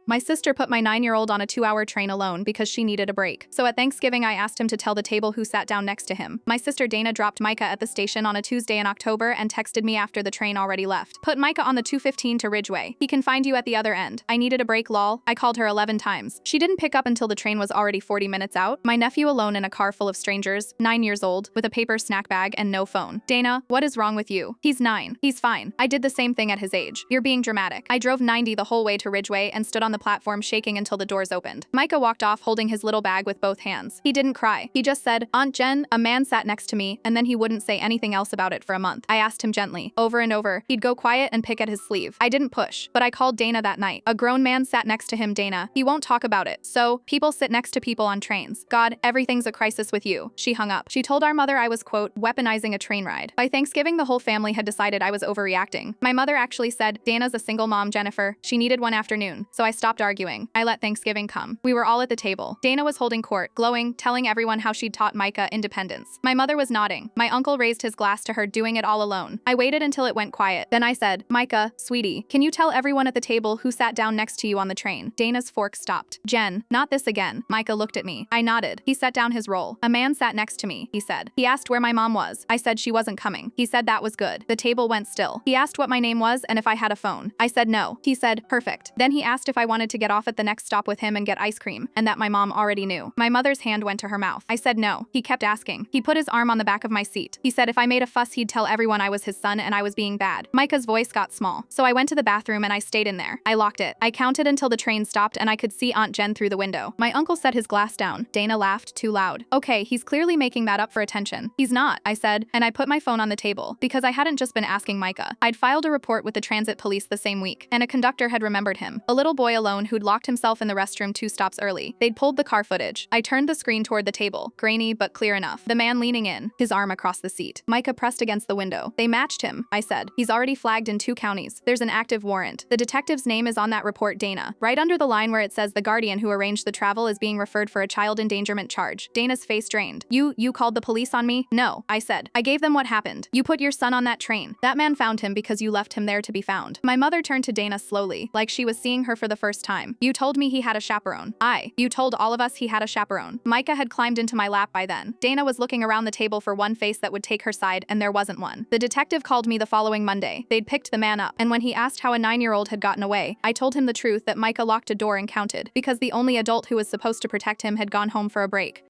My sister put my 9-year-old on a 2-hour train alone because she needed a break. So at Thanksgiving, I asked him to tell the table who sat down next to him. My sister Dana dropped Micah at the station on a Tuesday in October and texted me after the train already left. Put Micah on the 2:15 to Ridgeway. He can find you at the other end. I needed a break, lol. I called her 11 times. She didn't pick up until the train was already 40 minutes out. My nephew alone in a car full of strangers, 9 years old, with a paper snack bag and no phone. Dana, what is wrong with you? He's 9. He's fine. I did the same thing at his age. You're being dramatic. I drove 90 the whole way to Ridgeway and stood on the platform shaking until the doors opened. Micah walked off holding his little bag with both hands. He didn't cry. He just said, "Aunt Jen, a man sat next to me," and then he wouldn't say anything else about it for a month. I asked him gently, over and over. He'd go quiet and pick at his sleeve. I didn't push, but I called Dana that night. A grown man sat next to him, Dana. He won't talk about it. So, people sit next to people on trains. God, everything's a crisis with you. She hung up. She told our mother I was, quote, weaponizing a train ride. By Thanksgiving, the whole family had decided I was overreacting. My mother actually said, Dana's a single mom, Jennifer. She needed one afternoon. So I stopped arguing. I let Thanksgiving come. We were all at the table. Dana was holding court, glowing, telling everyone how she'd taught Micah independence. My mother was nodding. My uncle raised his glass to her, doing it all alone. I waited until it went quiet. Then I said, Micah, sweetie, can you tell everyone at the table who sat down next to you on the train? Dana's fork stopped. Jen, not this again. Micah looked at me. I nodded. He set down his roll. A man sat next to me, he said. He asked where my mom was. I said she wasn't coming. He said that was good. The table went still. He asked what my name was and if I had a phone. I said no. He said, perfect. Then he asked if I wanted to get off at the next stop with him and get ice cream, and that my mom already knew. My mother's hand went to her mouth. I said no. He kept asking. He put his arm on the back of my seat. He said if I made a fuss, he'd tell everyone I was his son and I was being bad. Micah's voice got small. So I went to the bathroom and I stayed in there. I locked it. I counted until the train stopped and I could see Aunt Jen through the window. My uncle set his glass down. Dana laughed too loud. Okay, he's clearly making that up for attention. He's not, I said, and I put my phone on the table because I hadn't just been asking Micah. I'd filed a report with the transit police the same week, and a conductor had remembered him. A little boy alone who'd locked himself in the restroom 2 stops early. They'd pulled the car footage. I turned the screen toward the table, grainy but clear enough. The man leaning in, his arm across the seat. Micah pressed against the window. They matched him, I said. He's already flagged in 2 counties. There's an active warrant. The detective's name is on that report, Dana. Right under the line where it says the guardian who arranged the travel is being referred for a child endangerment charge. Dana's face drained. You called the police on me? No, I said. I gave them what happened. You put your son on that train. That man found him because you left him there to be found. My mother turned to Dana slowly, like she was seeing her for the first time. You told me he had a chaperone. You told all of us he had a chaperone. Micah had climbed into my lap by then. Dana was looking around the table for one face that would take her side, and there wasn't one. The detective called me the following Monday. They'd picked the man up, and when he asked how a 9-year-old had gotten away, I told him the truth that Micah locked a door and counted, because the only adult who was supposed to protect him had gone home for a break.